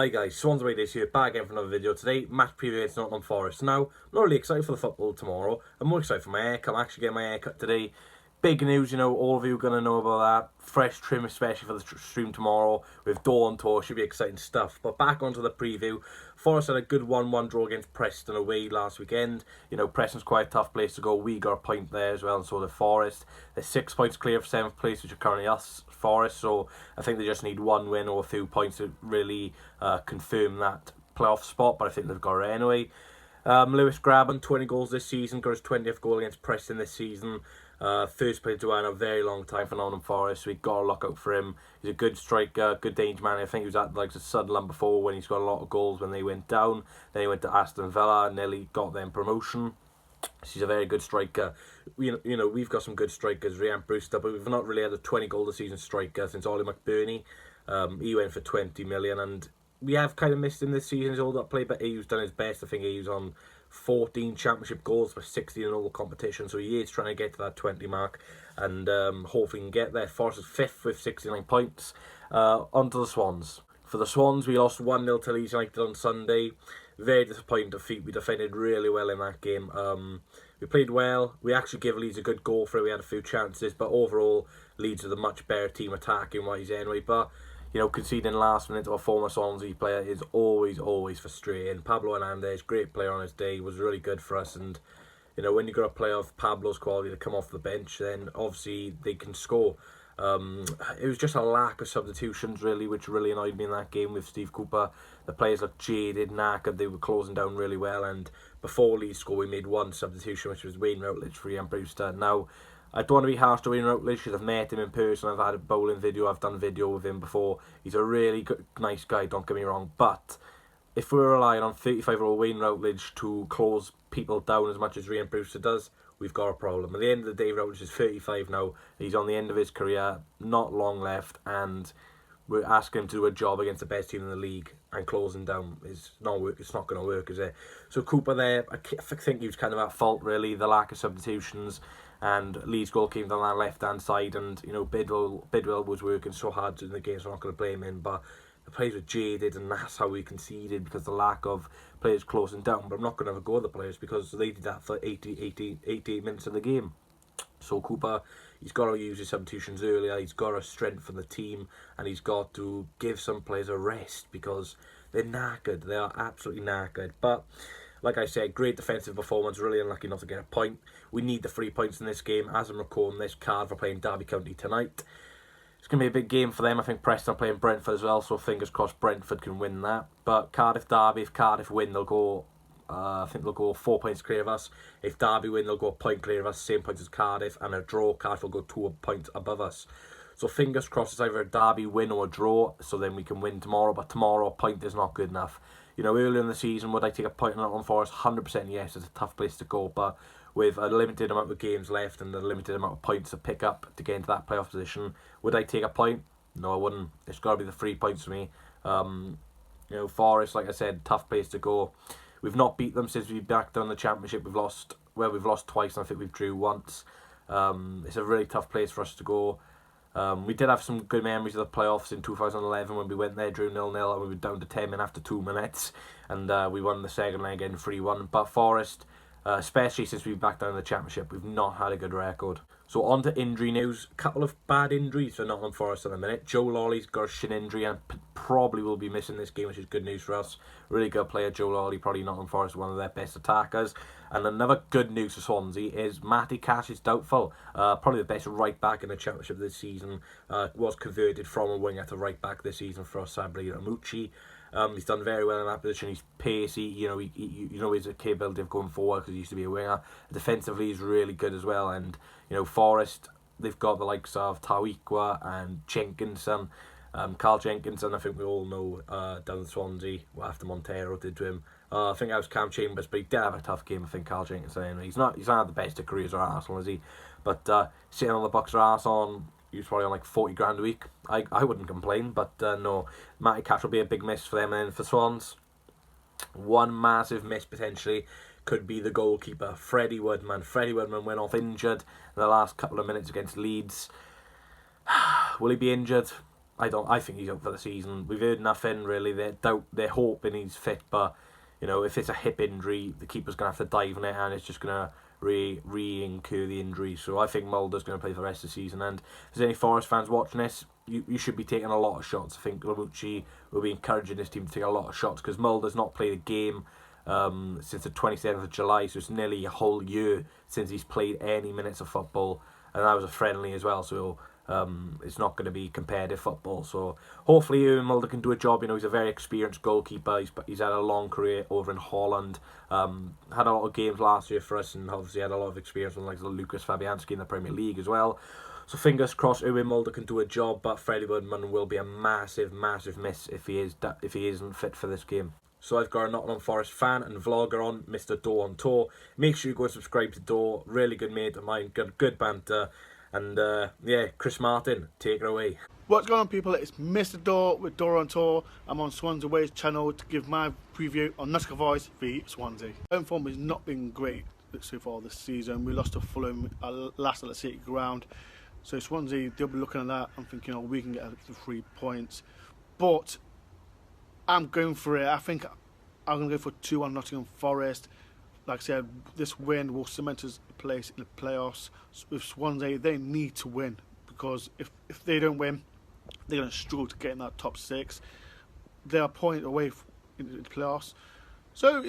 Hi guys, Swansea away this year, back again for another video. Today, match preview against Nottingham Forest. Now, I'm not really excited for the football tomorrow. I'm more excited for my haircut. I'm actually getting my haircut today. Big news, all of you are going to know about that. Fresh trim, especially for the stream tomorrow with Dore on tour. Should be exciting stuff. But back onto the preview. Forest had a good 1-1 draw against Preston away last weekend. Preston's quite a tough place to go. We got a point there as well, and so did Forest. They're 6 points clear of 7th place, which are currently us, Forest. So I think they just need one win or a few points to really confirm that playoff spot. But I think they've got it anyway. Lewis Graben, 20 goals this season. Got his 20th goal against Preston this season. First player to win a very long time for Nottingham Forest, so we got to look out for him. He's a good striker, good danger man. I think he was at like Sunderland before when he's got a lot of goals when they went down. Then he went to Aston Villa and nearly got them promotion. So he's a very good striker. We've got some good strikers, Ryan Brewster, but we've not really had a 20 goal this season striker since Ollie McBurney. He went for 20 million, and we have kind of missed him this season. He's all that play, but he's done his best. I think he's on 14 championship goals for 16 in all the competition, so he is trying to get to that 20 mark, and hopefully he can get there. Forest is 5th with 69 points. On to the Swans. For the Swans, we lost 1-0 to Leeds United on Sunday. Very disappointing defeat. We defended really well in that game. We played well. We actually gave Leeds a good goal for it. We had a few chances, but overall, Leeds are the much better team attacking-wise anyway. But conceding last minute to a former Swansea player is always frustrating. Pablo Hernandez, great player on his day, was really good for us. And, when you got a player of Pablo's quality to come off the bench, then obviously they can score. It was just a lack of substitutions, really, which really annoyed me in that game with Steve Cooper. The players looked jaded, knackered. They were closing down really well. And before Leeds scored, we made one substitution, which was Wayne Routledge for Ryan Brewster. Now, I don't want to be harsh to Wayne Routledge because I've met him in person. I've had a bowling video. I've done video with him before. He's a really good, nice guy, don't get me wrong. But if we're relying on 35-year-old Wayne Routledge to close people down as much as Ryan Brewster does, we've got a problem. At the end of the day, Routledge is 35 now. He's on the end of his career, not long left, and we're asking him to do a job against the best team in the league, and closing down is not work. It's not going to work, is it? So Cooper there, I think he was kind of at fault, really, the lack of substitutions. And Leeds' goal came down that left-hand side, and Bidwell was working so hard in the game, so I'm not going to blame him. But the players were jaded, and that's how we conceded, because the lack of players closing down. But I'm not going to have a go at the players because they did that for 88 minutes of the game. So Cooper, he's got to use his substitutions earlier. He's got to strengthen the team, and he's got to give some players a rest because they're knackered. They are absolutely knackered. But like I said, great defensive performance. Really unlucky not to get a point. We need the 3 points in this game. As I'm recording this card for playing Derby County tonight. It's going to be a big game for them. I think Preston are playing Brentford as well, so fingers crossed Brentford can win that. But Cardiff Derby, if Cardiff win, they'll go, I think they'll go 4 points clear of us. If Derby win, they'll go a point clear of us, same points as Cardiff. And a draw, Cardiff will go 2 points above us. So fingers crossed it's either a Derby win or a draw, so then we can win tomorrow. But tomorrow, a point is not good enough. Earlier in the season, would I take a point on Nottingham Forest? 100% yes, it's a tough place to go. But with a limited amount of games left and a limited amount of points to pick up to get into that playoff position, would I take a point? No, I wouldn't. It's got to be the 3 points for me. Forest, like I said, tough place to go. We've not beat them since we back down the championship. We've lost twice, and I think we've drew once. It's a really tough place for us to go. We did have some good memories of the playoffs in 2011 when we went there, drew 0-0, and we were down to 10 men after 2 minutes, and we won the second leg again 3-1. But Forest, especially since we've back down the championship, we've not had a good record. So on to injury news. Couple of bad injuries for Nottingham Forest in a minute. Joe Lawley's got a shin injury and probably will be missing this game, which is good news for us. Really good player, Joe Lawley, probably Nottingham Forest, one of their best attackers. And another good news for Swansea is Matty Cash is doubtful. Probably the best right back in the championship this season. Was converted from a winger to right back this season for Sabri Ramucci. He's done very well in that position. He's pacey, he's a capability of going forward because he used to be a winger. Defensively, he's really good as well. And Forest, they've got the likes of Tawiqua and Jenkinson. Carl Jenkinson, I think we all know down in Swansea after Montero did to him. I think that was Cam Chambers, but he did have a tough game. I think Carl Jenkinson. Anyway. He's not had the best of careers at Arsenal, is he? But sitting on the box of Arsenal, he was probably on like 40 grand a week. I wouldn't complain, but no, Matty Cash will be a big miss for them. And then for Swans, one massive miss potentially could be the goalkeeper, Freddie Woodman. Freddie Woodman went off injured in the last couple of minutes against Leeds. Will he be injured? I think he's out for the season. We've heard nothing really. They're hoping he's fit, but you know, if it's a hip injury, the keeper's gonna have to dive in it, and it's just gonna re-incur the injury. So I think Mulder's gonna play for the rest of the season. And if there's any Forest fans watching this, you should be taking a lot of shots. I think Lamucci will be encouraging his team to take a lot of shots, because Mulder's not played a game since the 27th of July, so it's nearly a whole year since he's played any minutes of football, and that was a friendly as well, so it's not going to be competitive football. So hopefully Ewan Mulder can do a job. You know, he's a very experienced goalkeeper. He's had a long career over in Holland. Had a lot of games last year for us, and obviously had a lot of experience with like Lucas Fabianski in the Premier League as well. So fingers crossed Ewan Mulder can do a job, but Freddie Woodman will be a massive miss if he isn't fit for this game. So I've got a Nottingham Forest fan and vlogger on, Mr. Dore on tour. Make sure you go and subscribe to Dore. Really good mate of mine, good banter. And yeah, Chris Martin, take it away. What's going on, people? It's Mr. Dore with Dore on Tour. I'm on Swansea Ways channel to give my preview on Nottingham Forest v Swansea. Home form has not been great so far this season. We lost to Fulham last at the City ground. So Swansea, they'll be looking at that and thinking, oh, we can get the 3 points. But I'm going for it. I think I'm going to go for 2-1 Nottingham Forest. Like I said, this win will cement us a place in the playoffs. With Swansea, they need to win, because if they don't win, they're going to struggle to get in that top 6. They're a point away in the playoffs. So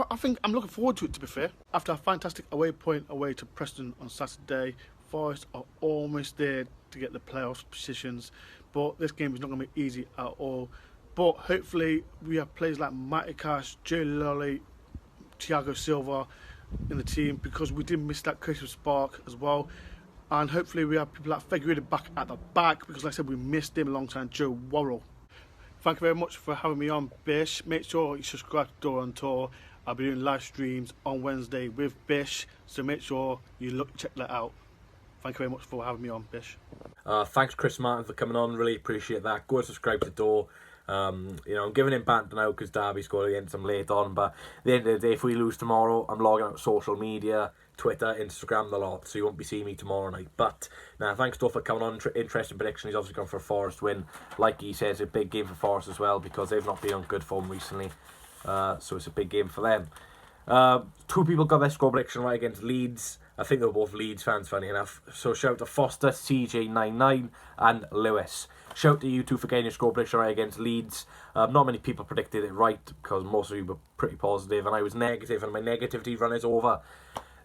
I think I'm looking forward to it, to be fair. After a fantastic away point away to Preston on Saturday, Forest are almost there to get the playoffs positions. But this game is not going to be easy at all. But hopefully we have players like Matty Cash, Joe Lolly, Thiago Silva in the team, because we did miss that creative spark as well. And hopefully we have people like Figueredo back at the back, because like I said, we missed him alongside Joe Worrell. Thank you very much for having me on, Bish. Make sure you subscribe to Dore on Tour. I'll be doing live streams on Wednesday with Bish, so make sure you check that out. Thank you very much for having me on, Bish. Thanks Chris Martin for coming on, really appreciate that. Go and subscribe to Dore. You know, I'm giving him banter now because Derby scored against him late on, but at the end of the day, if we lose tomorrow, I'm logging out social media, Twitter, Instagram, the lot, so you won't be seeing me tomorrow night. But now, thanks Dore for coming on. Interesting prediction. He's obviously gone for a Forest win. Like he says, a big game for Forest as well, because they've not been on good form recently, so it's a big game for them. 2 people got their score prediction right against Leeds. I think they were both Leeds fans, funny enough. So shout out to Foster, CJ99 and Lewis. Shout out to you two for getting your score prediction right against Leeds. Not many people predicted it right, because most of you were pretty positive, and I was negative, and my negativity run is over.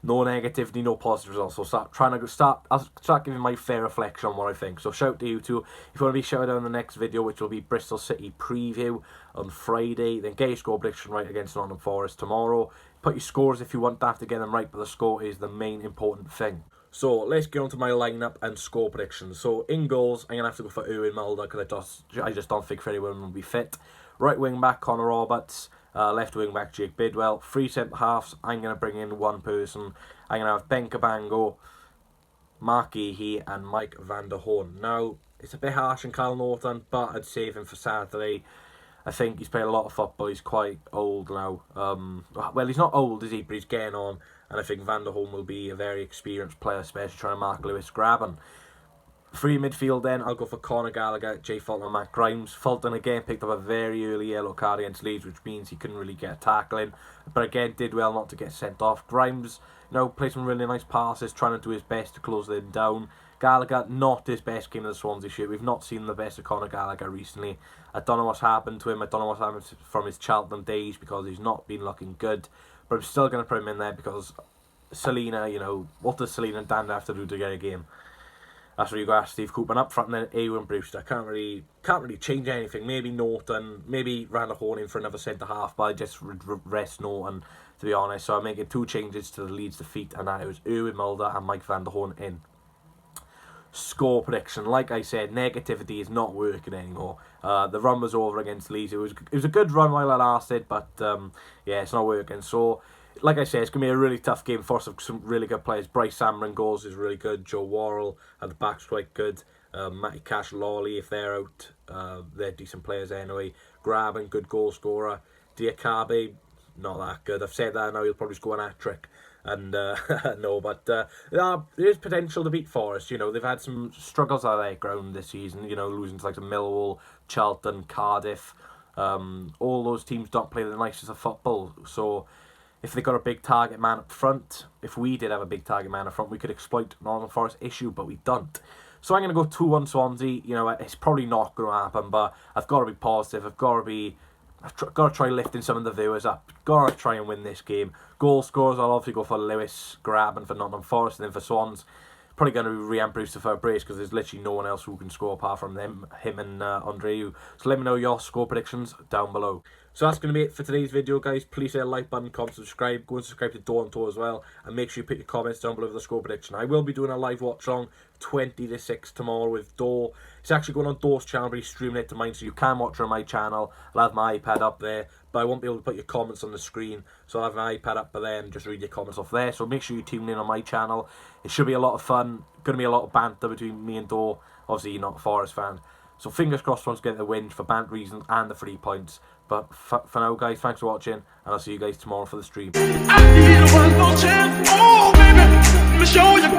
No negativity, no positive results. So I'll start giving my fair reflection on what I think. So shout out to you two. If you want to be shouted out in the next video, which will be Bristol City preview on Friday, then get your score prediction right against Nottingham Forest tomorrow. Put your scores if you want that to get them right, but the score is the main important thing. So let's get on to my lineup and score predictions. So in goals, I'm going to have to go for Ewan Mulder, because I just don't think Freddie Woodman will be fit. Right wing back, Connor Roberts. Left wing back, Jake Bidwell. 3 centre halves, I'm going to bring in one person. I'm going to have Ben Cabango, Mark Ehe and Mike van der Hoorn. Now, it's a bit harsh on Carl Norton, but I'd save him for Saturday. I think he's played a lot of football. He's quite old now. Well, he's not old, is he? But he's getting on. And I think Van der Hoorn will be a very experienced player, especially trying to mark Lewis Graben. Free midfield then, I'll go for Conor Gallagher, Jay Fulton and Matt Grimes. Fulton again picked up a very early yellow card against Leeds, which means he couldn't really get a tackle in. But again, did well not to get sent off. Grimes, you know, played some really nice passes, trying to do his best to close them down. Gallagher, not his best game of the Swansea shirt. We've not seen the best of Conor Gallagher recently. I don't know what's happened to him. I don't know what's happened from his Cheltenham days, because he's not been looking good. But I'm still going to put him in there, because Selena, you know, what does Selena and Dan have to do to get a game? That's where you got Steve Cooper, and up front then Ewan Brewster. Can't really change anything. Maybe Norton, maybe Van der Hoorn in for another centre half, but I just rest Norton, to be honest. So I'm making 2 changes to the Leeds defeat, and that it was Ewan Mulder and Mike van der Hoorn in. Score prediction, like I said, negativity is not working anymore. The run was over against Leeds. It was a good run while it lasted, but yeah, it's not working. So, like I said, it's going to be a really tough game for us. Some really good players. Bryce Samron goals is really good. Joe Worrell at the back's quite good. Matty Cash, Lawley, if they're out, they're decent players anyway. Graben, good goal scorer. Diakabe, not that good. I've said that now, he'll probably score an hat-trick. And no, but there is potential to beat Forest. You know, they've had some struggles at their ground this season. You know, losing to like the Millwall, Charlton, Cardiff. All those teams don't play the nicest of football. So if they got a big target man up front, if we did have a big target man up front, we could exploit Nottingham Forest issue, but we don't. So I'm going to go 2-1 Swansea. You know, it's probably not going to happen, but I've got to be positive. I've got to try lifting some of the viewers up. Got to try and win this game. Goal scorers, I'll obviously go for Lewis, Grab, and for Nottingham Forest, and then for Swans, probably going to be Rhian Brewster for a brace because there's literally no one else who can score apart from him and Andreu. So let me know your score predictions down below. So that's going to be it for today's video, guys. Please hit a like button, comment, subscribe. Go and subscribe to Dore and Tor as well. And make sure you put your comments down below for the score prediction. I will be doing a live watch along 20-6 tomorrow with Dore. It's actually going on Dore's channel, but he's streaming it to mine, so you can watch it on my channel. I'll have my iPad up there, but I won't be able to put your comments on the screen. So I'll have my iPad up there and just read your comments off there. So make sure you tune in on my channel. It should be a lot of fun. Going to be a lot of banter between me and Dore. Obviously, you're not a Forest fan. So fingers crossed Swans get the win for banter reasons and the 3 points. But for now, guys, thanks for watching, and I'll see you guys tomorrow for the stream. I need a one more chance, oh baby, let me show you.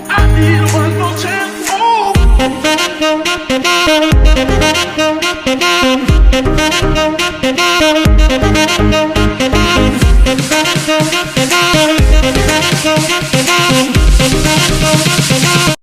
I need a one more chance, oh.